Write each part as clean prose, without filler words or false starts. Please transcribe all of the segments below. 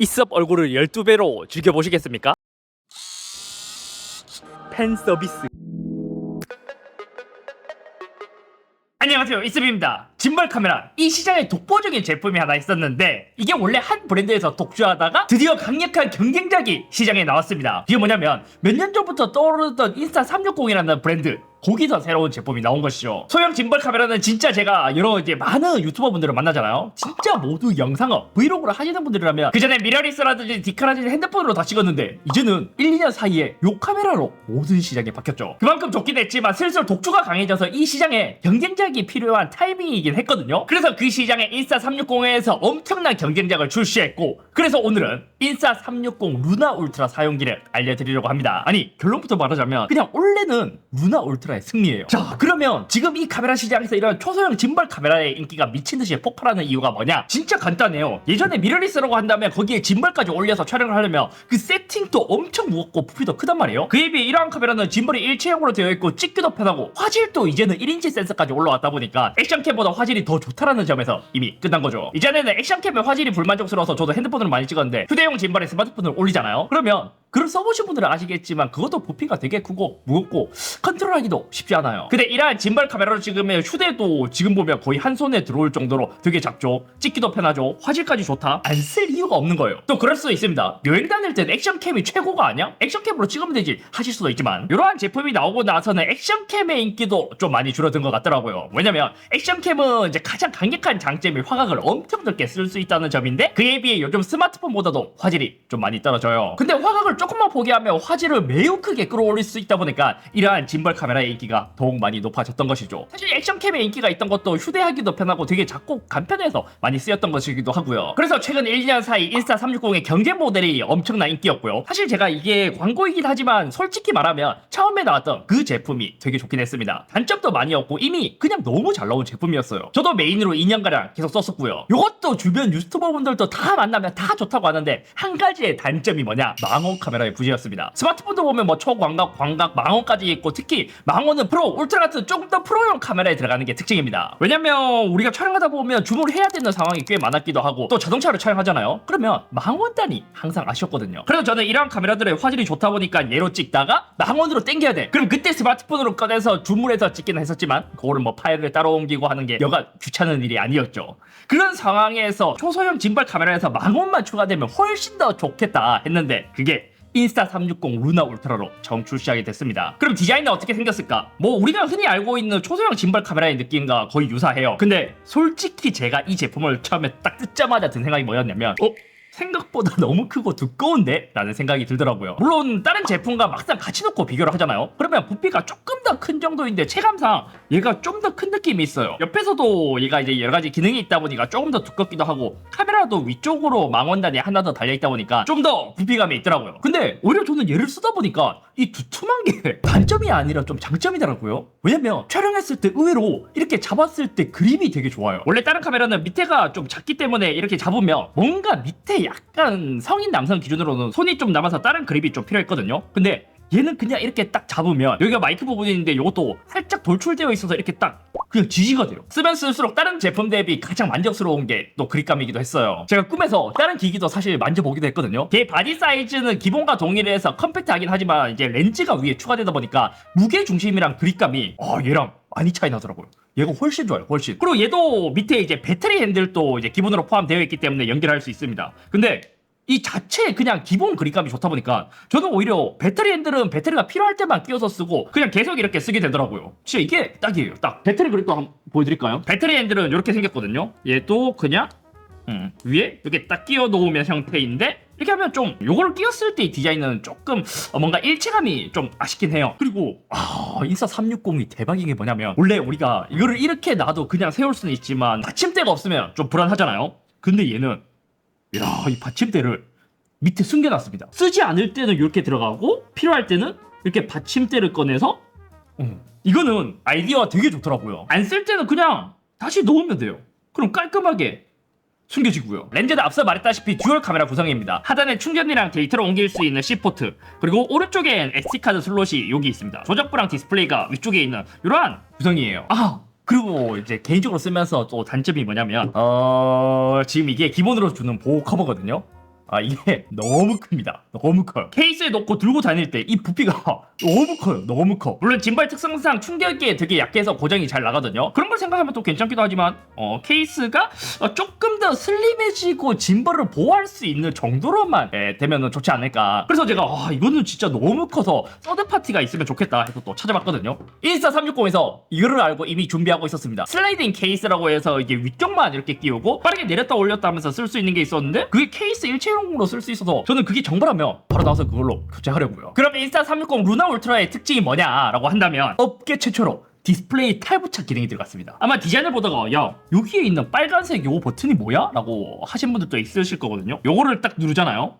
이섭 얼굴을 12배로 죽여보시겠습니까? 팬 서비스. 안녕하세요, 이섭입니다. 짐벌 카메라, 이 시장에 독보적인 제품이 하나 있었는데 이게 원래 한 브랜드에서 독주하다가 드디어 강력한 경쟁작이 시장에 나왔습니다. 이게 뭐냐면 몇 년 전부터 떠오르던 인스타360이라는 브랜드, 거기서 새로운 제품이 나온 것이죠. 소형 짐벌 카메라는 진짜 제가 여러 이제 많은 유튜버 분들을 만나잖아요. 진짜 모두 영상업, 브이로그를 하시는 분들이라면 그 전에 미러리스라든지 디카라든지 핸드폰으로 다 찍었는데 이제는 1, 2년 사이에 요 카메라로 모든 시장이 바뀌었죠. 그만큼 좋긴 했지만 슬슬 독주가 강해져서 이 시장에 경쟁작이 필요한 타이밍이긴 했거든요. 그래서 그 시장에 인스타360에서 엄청난 경쟁작을 출시했고, 그래서 오늘은 인스타360 루나 울트라 사용기를 알려드리려고 합니다. 아니, 결론부터 말하자면 그냥 원래는 루나 울트라의 승리예요. 자, 그러면 지금 이 카메라 시장에서 이런 초소형 짐벌 카메라의 인기가 미친듯이 폭발하는 이유가 뭐냐? 진짜 간단해요. 예전에 미러리스라고 한다면 거기에 짐벌까지 올려서 촬영을 하려면 그 세팅도 엄청 무겁고 부피도 크단 말이에요. 그에 비해 이러한 카메라는 짐벌이 일체형으로 되어 있고 찍기도 편하고 화질도 이제는 1인치 센서까지 올라왔다 보니까 액션캠보다 화질이 더 좋다라는 점에서 이미 끝난 거죠. 이전에는 액션캠의 화질이 불만족스러워서 저도 핸드폰으로 많이 찍었는데 휴대용 짐벌에 스마트폰을 올리잖아요. 그러면 그걸 써보신 분들은 아시겠지만 그것도 부피가 되게 크고 무겁고 컨트롤하기도 쉽지 않아요. 근데 이러한 짐벌 카메라로 찍으면 휴대도 지금 보면 거의 한 손에 들어올 정도로 되게 작죠. 찍기도 편하죠. 화질까지 좋다. 안 쓸 이유가 없는 거예요. 또 그럴 수도 있습니다. 여행 다닐 땐 액션캠이 최고가 아니야? 액션캠으로 찍으면 되지 하실 수도 있지만, 이러한 제품이 나오고 나서는 액션캠의 인기도 좀 많이 줄어든 것 같더라고요. 왜냐면 액션캠은 이제 가장 강력한 장점이 화각을 엄청 넓게 쓸 수 있다는 점인데, 그에 비해 요즘 스마트폰보다도 화질이 좀 많이 떨어져요. 근데 화각을 조금만 포기하면 화질을 매우 크게 끌어올릴 수 있다 보니까 이러한 짐벌 카메라의 인기가 더욱 많이 높아졌던 것이죠. 사실 액션캠의 인기가 있던 것도 휴대하기도 편하고 되게 작고 간편해서 많이 쓰였던 것이기도 하고요. 그래서 최근 1, 2년 사이 인스타360의 경쟁 모델이 엄청난 인기였고요. 사실 제가 이게 광고이긴 하지만 솔직히 말하면 처음에 나왔던 그 제품이 되게 좋긴 했습니다. 단점도 많이 없고 이미 그냥 너무 잘 나온 제품이었어요. 저도 메인으로 2년가량 계속 썼었고요. 이것도 주변 유튜버 분들도 다 만나면 다 좋다고 하는데 한 가지의 단점이 뭐냐? 망원 카메라의 부재였습니다. 스마트폰도 보면 뭐 초광각, 광각, 망원까지 있고, 특히 망원은 프로, 울트라 같은 조금 더 프로용 카메라에 들어가는 게 특징입니다. 왜냐면 우리가 촬영하다 보면 줌을 해야 되는 상황이 꽤 많았기도 하고 또 자동차로 촬영하잖아요. 그러면 망원단이 항상 아쉬웠거든요. 그래서 저는 이러한 카메라들의 화질이 좋다 보니까 얘로 찍다가 망원으로 당겨야 돼. 그럼 그때 스마트폰으로 꺼내서 줌을 해서 찍기는 했었지만 그거를 뭐 파일을 따로 옮기고 하는 게 여간 귀찮은 일이 아니었죠. 그런 상황에서 초소형 짐벌 카메라에서 망원만 추가되면 훨씬 더 좋겠다 했는데 그게 인스타360 루나 울트라로 처음 출시하게 됐습니다. 그럼 디자인은 어떻게 생겼을까? 뭐 우리가 흔히 알고 있는 초소형 짐벌 카메라의 느낌과 거의 유사해요. 근데 솔직히 제가 이 제품을 처음에 딱 뜯자마자 든 생각이 뭐였냐면 생각보다 너무 크고 두꺼운데? 라는 생각이 들더라고요. 물론 다른 제품과 막상 같이 놓고 비교를 하잖아요. 그러면 부피가 조금 더 큰 정도인데 체감상 얘가 좀 더 큰 느낌이 있어요. 옆에서도 얘가 이제 여러 가지 기능이 있다 보니까 조금 더 두껍기도 하고, 카메라도 위쪽으로 망원단이 하나 더 달려있다 보니까 좀 더 부피감이 있더라고요. 근데 오히려 저는 얘를 쓰다 보니까 이 두툼한 게 단점이 아니라 좀 장점이더라고요. 왜냐면 촬영했을 때 의외로 이렇게 잡았을 때 그립이 되게 좋아요. 원래 다른 카메라는 밑에가 좀 작기 때문에 이렇게 잡으면 뭔가 밑에 약간 성인 남성 기준으로는 손이 좀 남아서 다른 그립이 좀 필요했거든요. 근데 얘는 그냥 이렇게 딱 잡으면 여기가 마이크 부분이 있는데 이것도 살짝 돌출되어 있어서 이렇게 딱 그냥 지지가 돼요. 쓰면 쓸수록 다른 제품 대비 가장 만족스러운 게 또 그립감이기도 했어요. 제가 꿈에서 다른 기기도 사실 만져보기도 했거든요. 걔 바디 사이즈는 기본과 동일해서 컴팩트하긴 하지만 이제 렌즈가 위에 추가되다 보니까 무게 중심이랑 그립감이 얘랑 많이 차이 나더라고요. 얘가 훨씬 좋아요, 훨씬. 그리고 얘도 밑에 이제 배터리 핸들도 이제 기본으로 포함되어 있기 때문에 연결할 수 있습니다. 근데 이 자체 그냥 기본 그립감이 좋다 보니까 저는 오히려 배터리 핸들은 배터리가 필요할 때만 끼워서 쓰고 그냥 계속 이렇게 쓰게 되더라고요. 진짜 이게 딱이에요, 딱. 배터리 그립도 한번 보여드릴까요? 배터리 핸들은 이렇게 생겼거든요. 얘도 그냥 위에 이렇게 딱 끼워 놓으면 형태인데, 이렇게 하면 좀 요거를 끼웠을 때의 디자인은 조금 뭔가 일체감이 좀 아쉽긴 해요. 그리고 인스타360이 대박인 게 뭐냐면, 원래 우리가 이거를 이렇게 놔도 그냥 세울 수는 있지만 받침대가 없으면 좀 불안하잖아요. 근데 얘는 이 받침대를 밑에 숨겨놨습니다. 쓰지 않을 때는 이렇게 들어가고 필요할 때는 이렇게 받침대를 꺼내서 이거는 아이디어가 되게 좋더라고요. 안 쓸 때는 그냥 다시 놓으면 돼요. 그럼 깔끔하게 숨겨지고요. 렌즈는 앞서 말했다시피 듀얼 카메라 구성입니다. 하단에 충전이랑 데이터를 옮길 수 있는 C포트, 그리고 오른쪽엔 SD카드 슬롯이 여기 있습니다. 조작부랑 디스플레이가 위쪽에 있는 이러한 구성이에요. 그리고 이제 개인적으로 쓰면서 또 단점이 뭐냐면 지금 이게 기본으로 주는 보호 커버거든요. 아 이게 너무 큽니다. 너무 커요. 케이스에 넣고 들고 다닐 때 이 부피가 너무 커요. 너무 커. 물론 짐벌 특성상 충격에 되게 약해서 고장이 잘 나거든요. 그런 걸 생각하면 또 괜찮기도 하지만 케이스가 조금 더 슬림해지고 짐벌을 보호할 수 있는 정도로만 되면 좋지 않을까. 그래서 제가 이거는 진짜 너무 커서 서드파티가 있으면 좋겠다 해서 또 찾아봤거든요. 인스타360에서 이거를 알고 이미 준비하고 있었습니다. 슬라이딩 케이스라고 해서 이게 위쪽만 이렇게 끼우고 빠르게 내렸다 올렸다 하면서 쓸 수 있는 게 있었는데 그게 케이스 일체형으로 쓸 수 있어서 저는 그게 정보라면 바로 나와서 그걸로 교체하려고요. 그럼 인스타360 루나 울트라의 특징이 뭐냐라고 한다면 업계 최초로 디스플레이 탈부착 기능이 들어갔습니다. 아마 디자인을 보다가 야 여기에 있는 빨간색 요 버튼이 뭐야? 라고 하신 분들도 있으실 거거든요. 요거를 딱 누르잖아요.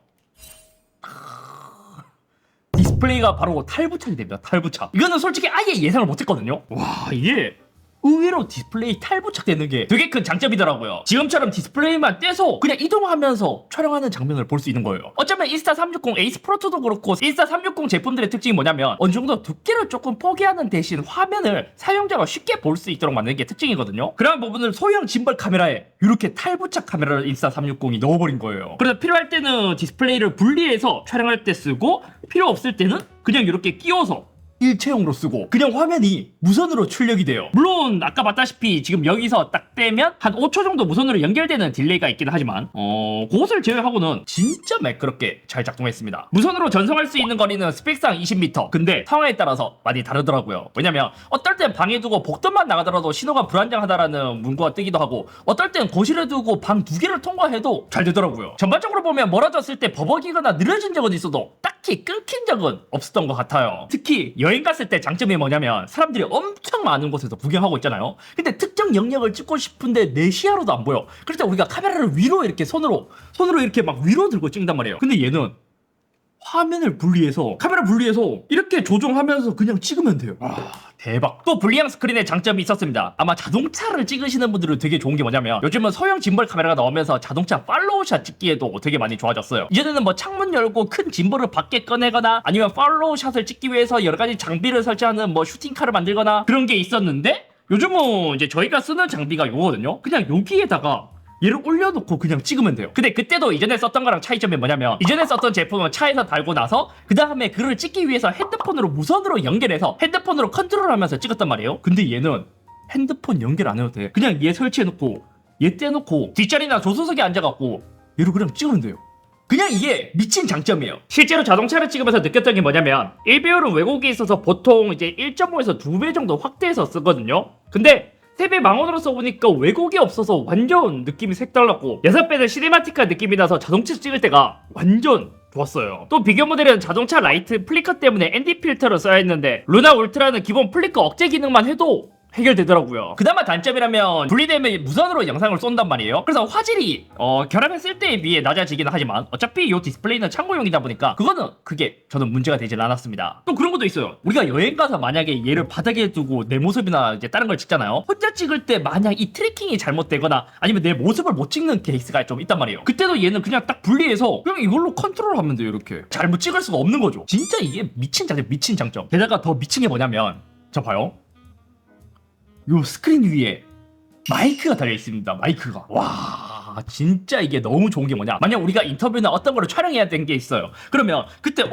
디스플레이가 바로 탈부착이 됩니다. 탈부착. 이거는 솔직히 아예 예상을 못했거든요. 와 이게 의외로 디스플레이 탈부착되는 게 되게 큰 장점이더라고요. 지금처럼 디스플레이만 떼서 그냥 이동하면서 촬영하는 장면을 볼 수 있는 거예요. 어쩌면 인스타360 에이스 프로2도 그렇고 인스타360 제품들의 특징이 뭐냐면 어느 정도 두께를 조금 포기하는 대신 화면을 사용자가 쉽게 볼 수 있도록 만드는 게 특징이거든요. 그런 부분을 소형 짐벌 카메라에 이렇게 탈부착 카메라를 인스타360이 넣어버린 거예요. 그래서 필요할 때는 디스플레이를 분리해서 촬영할 때 쓰고 필요 없을 때는 그냥 이렇게 끼워서 일체형으로 쓰고 그냥 화면이 무선으로 출력이 돼요. 물론 아까 봤다시피 지금 여기서 딱 빼면 한 5초 정도 무선으로 연결되는 딜레이가 있긴 하지만 그것을 제외하고는 진짜 매끄럽게 잘 작동했습니다. 무선으로 전송할 수 있는 거리는 스펙상 20m. 근데 상황에 따라서 많이 다르더라고요. 왜냐면 어떨 땐 방에 두고 복도만 나가더라도 신호가 불안정하다라는 문구가 뜨기도 하고 어떨 땐 거실에 두고 방 2개를 통과해도 잘 되더라고요. 전반적으로 보면 멀어졌을 때 버벅이거나 느려진 적은 있어도 딱히 끊긴 적은 없었던 것 같아요. 특히 여행 갔을 때 장점이 뭐냐면 사람들이 엄청 많은 곳에서 구경하고 있잖아요. 근데 특정 영역을 찍고 싶은데 내 시야로도 안 보여. 그럴 때 우리가 카메라를 위로 이렇게 손으로 이렇게 막 위로 들고 찍는단 말이에요. 근데 얘는 화면을 분리해서 카메라 분리해서 이렇게 조정하면서 그냥 찍으면 돼요. 대박. 또 불리형 스크린의 장점이 있었습니다. 아마 자동차를 찍으시는 분들은 되게 좋은 게 뭐냐면 요즘은 소형 짐벌 카메라가 나오면서 자동차 팔로우샷 찍기에도 되게 많이 좋아졌어요. 이전에는 뭐 창문 열고 큰 짐벌을 밖에 꺼내거나 아니면 팔로우샷을 찍기 위해서 여러 가지 장비를 설치하는 뭐 슈팅카를 만들거나 그런 게 있었는데 요즘은 이제 저희가 쓰는 장비가 요거거든요. 그냥 여기에다가 얘를 올려놓고 그냥 찍으면 돼요. 근데 그때도 이전에 썼던 거랑 차이점이 뭐냐면 이전에 썼던 제품은 차에서 달고 나서 그 다음에 그걸 찍기 위해서 핸드폰으로 무선으로 연결해서 핸드폰으로 컨트롤하면서 찍었단 말이에요. 근데 얘는 핸드폰 연결 안 해도 돼. 그냥 얘 설치해놓고 얘 떼놓고 뒷자리나 조수석에 앉아갖고 얘로 그냥 찍으면 돼요. 그냥 이게 미친 장점이에요. 실제로 자동차를 찍으면서 느꼈던 게 뭐냐면 1배율은 왜곡이 있어서 보통 이제 1.5에서 2배 정도 확대해서 쓰거든요. 근데 3배 망원으로 써보니까 왜곡이 없어서 완전 느낌이 색달랐고 6배는 시네마틱한 느낌이 나서 자동차 찍을 때가 완전 좋았어요. 또 비교 모델은 자동차 라이트 플리커 때문에 ND 필터를 써야 했는데 루나 울트라는 기본 플리커 억제 기능만 해도 해결되더라고요. 그나마 단점이라면 분리되면 무선으로 영상을 쏜단 말이에요. 그래서 화질이 결합했을 때에 비해 낮아지긴 하지만 어차피 이 디스플레이는 참고용이다 보니까 그거는 그게 저는 문제가 되질 않았습니다. 또 그런 것도 있어요. 우리가 여행 가서 만약에 얘를 바닥에 두고 내 모습이나 이제 다른 걸 찍잖아요. 혼자 찍을 때 만약 이 트래킹이 잘못되거나 아니면 내 모습을 못 찍는 케이스가 좀 있단 말이에요. 그때도 얘는 그냥 딱 분리해서 그냥 이걸로 컨트롤하면 돼요. 이렇게 잘못 찍을 수가 없는 거죠. 진짜 이게 미친 장점. 게다가 더 미친 게 뭐냐면 자 봐요. 요 스크린 위에 마이크가 달려있습니다. 마이크가. 와 진짜 이게 너무 좋은 게 뭐냐. 만약 우리가 인터뷰나 어떤 거를 촬영해야 되는 게 있어요. 그러면 그때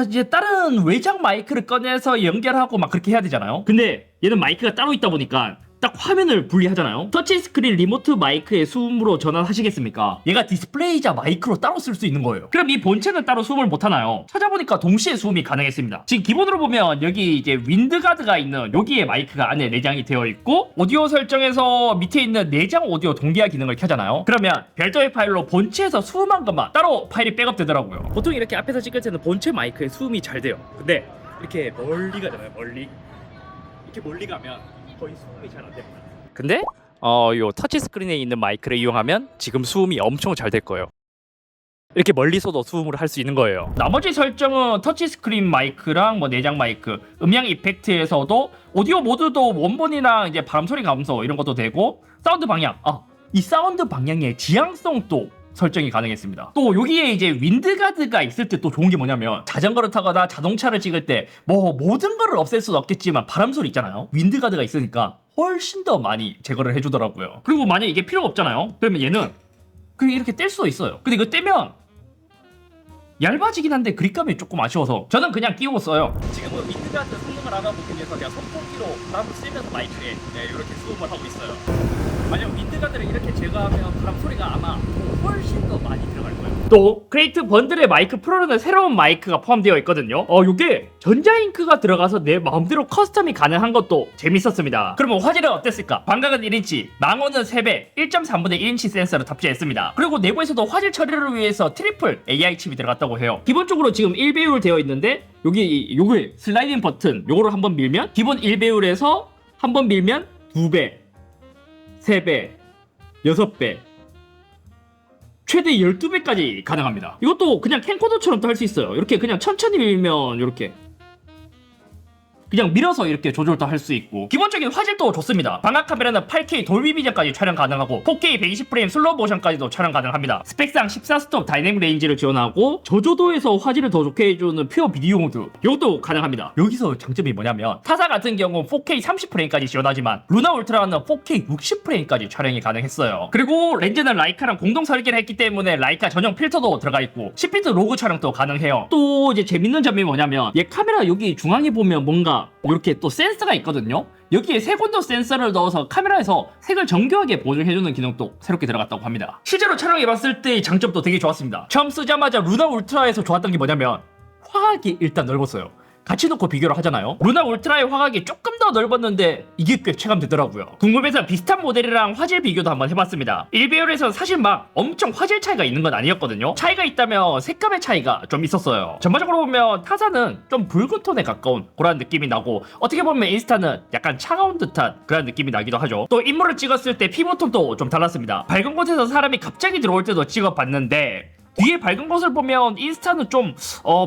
이제 다른 외장 마이크를 꺼내서 연결하고 막 그렇게 해야 되잖아요. 근데 얘는 마이크가 따로 있다 보니까 딱 화면을 분리하잖아요. 터치스크린 리모트 마이크의 수음으로 전환하시겠습니까? 얘가 디스플레이자 마이크로 따로 쓸 수 있는 거예요. 그럼 이 본체는 따로 수음을 못하나요? 찾아보니까 동시에 수음이 가능했습니다. 지금 기본으로 보면 여기 이제 윈드가드가 있는 여기에 마이크가 안에 내장이 되어 있고 오디오 설정에서 밑에 있는 내장 오디오 동기화 기능을 켜잖아요. 그러면 별도의 파일로 본체에서 수음한 것만 따로 파일이 백업되더라고요. 보통 이렇게 앞에서 찍을 때는 본체 마이크에 수음이 잘 돼요. 근데 이렇게 멀리 가잖아요. 이렇게 멀리 가면 거의 수음이 잘 안 됩니다. 근데 요 터치 스크린에 있는 마이크를 이용하면 지금 수음이 엄청 잘 될 거예요. 이렇게 멀리서도 수음을 할 수 있는 거예요. 나머지 설정은 터치 스크린 마이크랑 뭐 내장 마이크, 음량 이펙트에서도 오디오 모드도 원본이랑 이제 바람 소리 감소 이런 것도 되고 사운드 방향, 이 사운드 방향의 지향성도 설정이 가능했습니다. 또 여기에 이제 윈드가드가 있을 때 또 좋은 게 뭐냐면 자전거를 타거나 자동차를 찍을 때 뭐 모든 거를 없앨 수는 없겠지만 바람 소리 있잖아요. 윈드가드가 있으니까 훨씬 더 많이 제거를 해주더라고요. 그리고 만약 이게 필요가 없잖아요. 그러면 얘는 그게 이렇게 뗄 수도 있어요. 근데 이거 떼면 얇아지긴 한데 그립감이 조금 아쉬워서 저는 그냥 끼우고 써요. 지금은 윈드가드 성능을 알아보기 위해서 제가 선풍기로 바람을 쐬면서 마이크에 이렇게 수음을 하고 있어요. 만약 윈드가드를 이렇게 제거하면 바람 소리가 아마 훨씬 더 많이 들어갈 거예요. 또 크레이트 번들의 마이크 프로는 새로운 마이크가 포함되어 있거든요. 요게 전자잉크가 들어가서 내 마음대로 커스텀이 가능한 것도 재밌었습니다. 그러면 화질은 어땠을까? 광각은 1인치, 망원은 3배, 1.3분의 1인치 센서를 탑재했습니다. 그리고 내부에서도 화질 처리를 위해서 트리플 AI 칩이 들어갔다고 해요. 기본적으로 지금 1배율 되어 있는데 요걸 슬라이딩 버튼 요거를 한번 밀면 기본 1배율에서 한번 밀면 2배, 3배, 6배, 최대 12배까지 가능합니다. 이것도 그냥 캠코더처럼 또 할 수 있어요. 이렇게 그냥 천천히 밀면 이렇게 그냥 밀어서 이렇게 조절도 할 수 있고 기본적인 화질도 좋습니다. 광학 카메라는 8K 돌비 비전까지 촬영 가능하고 4K 120프레임 슬로우 모션까지도 촬영 가능합니다. 스펙상 14스톱 다이내믹 레인지를 지원하고 저조도에서 화질을 더 좋게 해주는 퓨어 비디오 모드 이것도 가능합니다. 여기서 장점이 뭐냐면 타사 같은 경우는 4K 30프레임까지 지원하지만 루나 울트라는 4K 60프레임까지 촬영이 가능했어요. 그리고 렌즈는 라이카랑 공동 설계를 했기 때문에 라이카 전용 필터도 들어가 있고 10비트 로그 촬영도 가능해요. 또 이제 재밌는 점이 뭐냐면 얘 카메라 여기 중앙에 보면 뭔가 이렇게 또 센서가 있거든요. 여기에 색온도 센서를 넣어서 카메라에서 색을 정교하게 보정해주는 기능도 새롭게 들어갔다고 합니다. 실제로 촬영해봤을 때의 장점도 되게 좋았습니다. 처음 쓰자마자 루나 울트라에서 좋았던 게 뭐냐면 화각이 일단 넓었어요. 같이 놓고 비교를 하잖아요. 루나 울트라의 화각이 조금 더 넓었는데 이게 꽤 체감되더라고요. 궁금해서 비슷한 모델이랑 화질 비교도 한번 해봤습니다. 1배율에서 사실 막 엄청 화질 차이가 있는 건 아니었거든요. 차이가 있다면 색감의 차이가 좀 있었어요. 전반적으로 보면 타사는 좀 붉은 톤에 가까운 그런 느낌이 나고 어떻게 보면 인스타는 약간 차가운 듯한 그런 느낌이 나기도 하죠. 또 인물을 찍었을 때 피부톤도 좀 달랐습니다. 밝은 곳에서 사람이 갑자기 들어올 때도 찍어봤는데 뒤에 밝은 것을 보면 인스타는 좀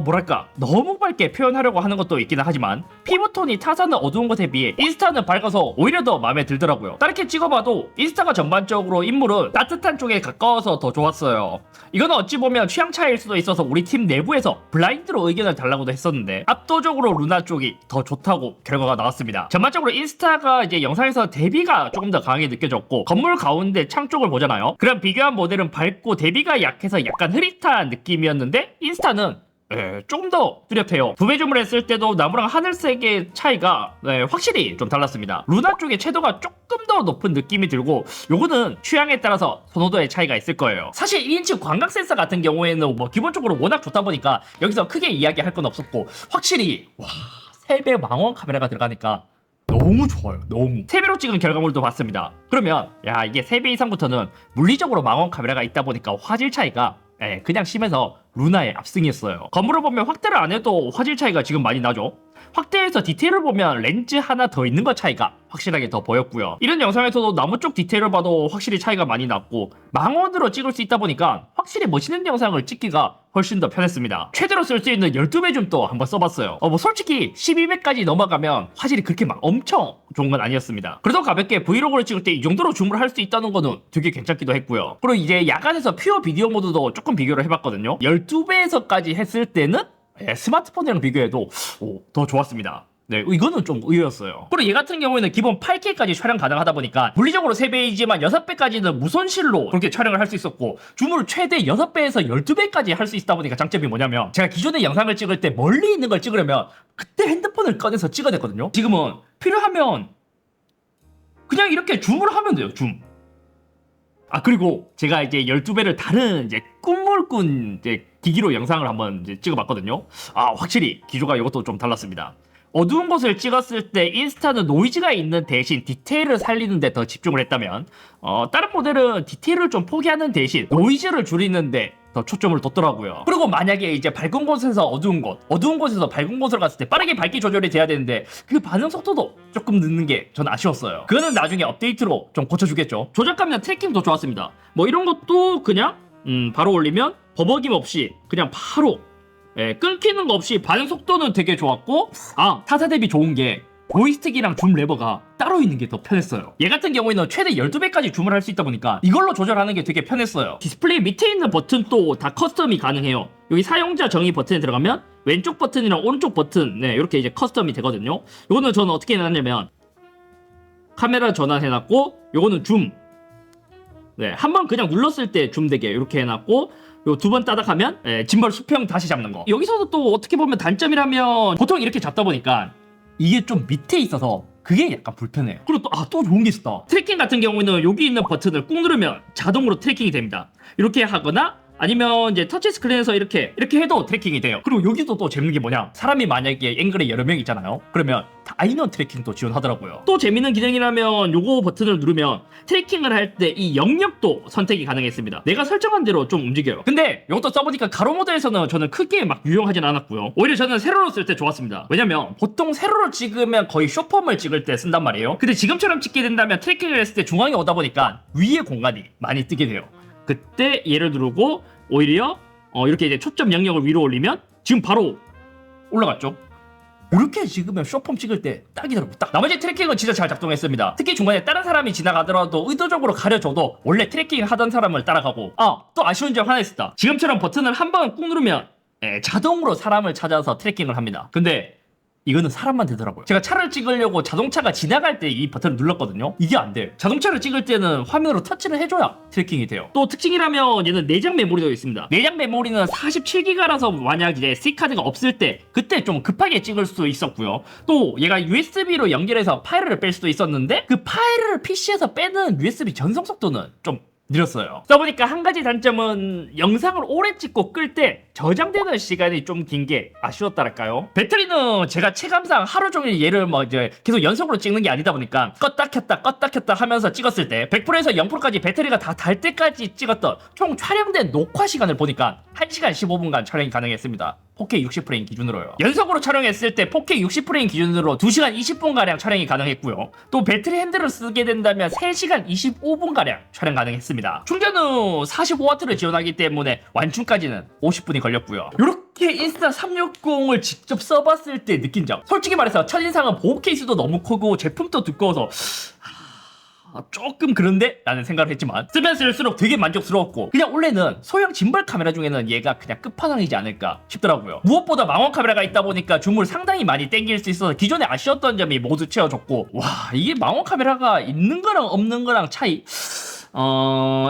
뭐랄까 너무 밝게 표현하려고 하는 것도 있기는 하지만 피부톤이 타사는 어두운 것에 비해 인스타는 밝아서 오히려 더 마음에 들더라고요. 다르게 찍어봐도 인스타가 전반적으로 인물은 따뜻한 쪽에 가까워서 더 좋았어요. 이건 어찌 보면 취향 차이일 수도 있어서 우리 팀 내부에서 블라인드로 의견을 달라고도 했었는데 압도적으로 루나 쪽이 더 좋다고 결과가 나왔습니다. 전반적으로 인스타가 이제 영상에서 대비가 조금 더 강하게 느껴졌고 건물 가운데 창 쪽을 보잖아요. 그럼 비교한 모델은 밝고 대비가 약해서 약간 흐릿한 느낌이었는데 인스타는 조금 더 뚜렷해요. 구매줌을 했을 때도 나무랑 하늘색의 차이가 확실히 좀 달랐습니다. 루나 쪽의 채도가 조금 더 높은 느낌이 들고 요거는 취향에 따라서 선호도의 차이가 있을 거예요. 사실 1인치 광각 센서 같은 경우에는 뭐 기본적으로 워낙 좋다 보니까 여기서 크게 이야기할 건 없었고 확실히 3배 망원 카메라가 들어가니까 너무 좋아요. 너무 3배로 찍은 결과물도 봤습니다. 그러면 이게 3배 이상부터는 물리적으로 망원 카메라가 있다 보니까 화질 차이가 그냥 심해서 루나의 압승이었어요. 건물을 보면 확대를 안 해도 화질 차이가 지금 많이 나죠. 확대해서 디테일을 보면 렌즈 하나 더 있는 것 차이가 확실하게 더 보였고요. 이런 영상에서도 나무 쪽 디테일을 봐도 확실히 차이가 많이 났고 망원으로 찍을 수 있다 보니까 확실히 멋있는 영상을 찍기가 훨씬 더 편했습니다. 최대로 쓸 수 있는 12배 줌도 한번 써봤어요. 뭐 솔직히 12배까지 넘어가면 화질이 그렇게 막 엄청 좋은 건 아니었습니다. 그래도 가볍게 브이로그를 찍을 때 이 정도로 줌을 할 수 있다는 거는 되게 괜찮기도 했고요. 그리고 이제 야간에서 퓨어 비디오 모드도 조금 비교를 해봤거든요. 12배에서까지 했을 때는 스마트폰이랑 비교해도 더 좋았습니다. 네, 이거는 좀 의외였어요. 그리고 얘 같은 경우에는 기본 8K까지 촬영 가능하다 보니까 물리적으로 3배이지만 6배까지는 무손실로 그렇게 촬영을 할 수 있었고 줌을 최대 6배에서 12배까지 할 수 있다 보니까 장점이 뭐냐면 제가 기존에 영상을 찍을 때 멀리 있는 걸 찍으려면 그때 핸드폰을 꺼내서 찍어야 됐거든요. 지금은 필요하면 그냥 이렇게 줌을 하면 돼요. 줌. 그리고 제가 이제 12배를 다른 이제 꿈물꾼 이제 기기로 영상을 한번 이제 찍어봤거든요. 확실히 기조가 이것도 좀 달랐습니다. 어두운 곳을 찍었을 때 인스타는 노이즈가 있는 대신 디테일을 살리는 데 더 집중을 했다면 다른 모델은 디테일을 좀 포기하는 대신 노이즈를 줄이는데 더 초점을 뒀더라고요. 그리고 만약에 이제 밝은 곳에서 어두운 곳에서 밝은 곳으로 갔을 때 빠르게 밝기 조절이 돼야 되는데 그 반응 속도도 조금 늦는 게 전 아쉬웠어요. 그거는 나중에 업데이트로 좀 고쳐주겠죠. 조작감이나 트래킹도 좋았습니다. 뭐 이런 것도 그냥 바로 올리면 버벅임 없이 그냥 바로 끊기는 거 없이 반응 속도는 되게 좋았고 타사 대비 좋은 게 조이스틱이랑 줌 레버가 따로 있는 게 더 편했어요. 얘 같은 경우에는 최대 12배까지 줌을 할 수 있다 보니까 이걸로 조절하는 게 되게 편했어요. 디스플레이 밑에 있는 버튼도 다 커스텀이 가능해요. 여기 사용자 정의 버튼에 들어가면 왼쪽 버튼이랑 오른쪽 버튼 이렇게 이제 커스텀이 되거든요. 이거는 저는 어떻게 해놨냐면 카메라 전환해놨고 요거는 줌 네, 한 번 그냥 눌렀을 때 줌되게 이렇게 해놨고 요 두 번 따닥하면 짐벌 수평 다시 잡는 거. 여기서도 또 어떻게 보면 단점이라면 보통 이렇게 잡다 보니까 이게 좀 밑에 있어서 그게 약간 불편해요. 그리고 또 좋은 게 있어. 트래킹 같은 경우에는 여기 있는 버튼을 꾹 누르면 자동으로 트래킹이 됩니다. 이렇게 하거나 아니면 이제 터치 스크린에서 이렇게 해도 트래킹이 돼요. 그리고 여기도 또 재밌는 게 뭐냐, 사람이 만약에 앵글에 여러 명 있잖아요. 그러면 다이너 트래킹도 지원하더라고요. 또 재밌는 기능이라면 요거 버튼을 누르면 트래킹을 할 때 이 영역도 선택이 가능했습니다. 내가 설정한 대로 좀 움직여요. 근데 이것도 써보니까 가로 모드에서는 저는 크게 막 유용하진 않았고요. 오히려 저는 세로로 쓸 때 좋았습니다. 왜냐면 보통 세로로 찍으면 거의 쇼폼을 찍을 때 쓴단 말이에요. 근데 지금처럼 찍게 된다면 트래킹을 했을 때 중앙에 오다 보니까 위에 공간이 많이 뜨게 돼요. 그때 얘를 누르고 오히려 이렇게 이제 초점 영역을 위로 올리면 지금 바로 올라갔죠. 이렇게 찍으면 쇼폼 찍을 때 딱이더라고. 딱. 나머지 트래킹은 진짜 잘 작동했습니다. 특히 중간에 다른 사람이 지나가더라도 의도적으로 가려줘도 원래 트래킹 하던 사람을 따라가고. 또 아쉬운 점 하나 있었다. 지금처럼 버튼을 한 번 꾹 누르면 자동으로 사람을 찾아서 트래킹을 합니다. 근데 이거는 사람만 되더라고요. 제가 차를 찍으려고 자동차가 지나갈 때 이 버튼을 눌렀거든요. 이게 안 돼요. 자동차를 찍을 때는 화면으로 터치를 해줘야 트래킹이 돼요. 또 특징이라면 얘는 내장 메모리도 있습니다. 내장 메모리는 47기가라서 만약 이제 C카드가 없을 때 그때 좀 급하게 찍을 수 있었고요. 또 얘가 USB로 연결해서 파일을 뺄 수도 있었는데 그 파일을 PC에서 빼는 USB 전송 속도는 좀 느렸어요. 써보니까 한 가지 단점은 영상을 오래 찍고 끌 때 저장되는 시간이 좀 긴 게 아쉬웠달까요? 배터리는 제가 체감상 하루 종일 얘를 뭐 이제 계속 연속으로 찍는 게 아니다 보니까 껐다 켰다 하면서 찍었을 때 100%에서 0%까지 배터리가 다 달 때까지 찍었던 총 촬영된 녹화 시간을 보니까 1시간 15분간 촬영이 가능했습니다. 4K 60프레임 기준으로요. 연속으로 촬영했을 때 4K 60프레임 기준으로 2시간 20분가량 촬영이 가능했고요. 또 배터리 핸들을 쓰게 된다면 3시간 25분가량 촬영 가능했습니다. 충전 후 45W를 지원하기 때문에 완충까지는 50분이 걸렸고요. 이렇게 인스타 360을 직접 써봤을 때 느낀 점, 솔직히 말해서 첫인상은 보호 케이스도 너무 크고 제품도 두꺼워서 조금 그런데? 라는 생각을 했지만 쓰면 쓸수록 되게 만족스러웠고, 그냥 원래는 소형 짐벌 카메라 중에는 얘가 그냥 끝판왕이지 않을까 싶더라고요. 무엇보다 망원 카메라가 있다 보니까 줌을 상당히 많이 땡길 수 있어서 기존에 아쉬웠던 점이 모두 채워졌고, 와, 이게 망원 카메라가 있는 거랑 없는 거랑 차이,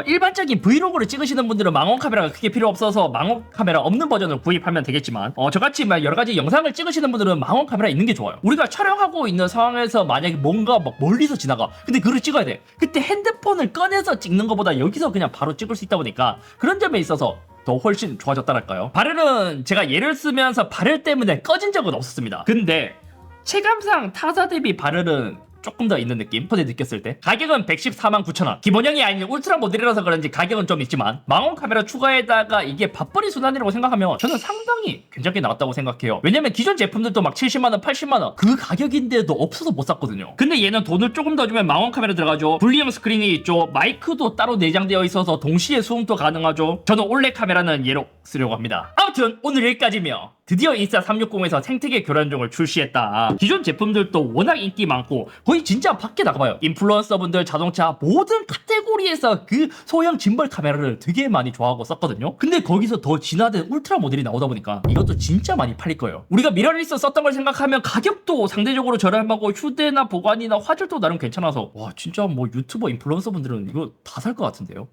일반적인 브이로그를 찍으시는 분들은 망원 카메라가 크게 필요 없어서 망원 카메라 없는 버전을 구입하면 되겠지만, 저같이 막 여러가지 영상을 찍으시는 분들은 망원 카메라 있는 게 좋아요. 우리가 촬영하고 있는 상황에서 만약에 뭔가 막 멀리서 지나가, 근데 그걸 찍어야 돼. 그때 핸드폰을 꺼내서 찍는 것보다 여기서 그냥 바로 찍을 수 있다 보니까 그런 점에 있어서 더 훨씬 좋아졌다랄까요. 발열은 제가 얘를 쓰면서 발열 때문에 꺼진 적은 없었습니다. 근데 체감상 타사 대비 발열은 조금 더 있는 느낌? 폰에 느꼈을 때. 가격은 114만9천원. 기본형이 아닌 울트라 모델이라서 그런지 가격은 좀 있지만 망원 카메라 추가에다가 이게 밥벌이 순환이라고 생각하면 저는 상당히 괜찮게 나왔다고 생각해요. 왜냐면 기존 제품들도 막 70만원, 80만원 그 가격인데도 없어서 못 샀거든요. 근데 얘는 돈을 조금 더 주면 망원 카메라 들어가죠. 분리형 스크린이 있죠. 마이크도 따로 내장되어 있어서 동시에 수음도 가능하죠. 저는 올레 카메라는 얘로 쓰려고 합니다. 아무튼 오늘 여기까지며 드디어 인스타 360에서 생태계 교란종을 출시했다. 기존 제품들도 워낙 인기 많고 거의 진짜 밖에 나가봐요. 인플루언서분들, 자동차 모든 카테고리에서 그 소형 짐벌 카메라를 되게 많이 좋아하고 썼거든요. 근데 거기서 더 진화된 울트라 모델이 나오다 보니까 이것도 진짜 많이 팔릴 거예요. 우리가 미러리스 썼던 걸 생각하면 가격도 상대적으로 저렴하고 휴대나 보관이나 화질도 나름 괜찮아서 와, 진짜 뭐 유튜버 인플루언서분들은 이거 다 살 것 같은데요.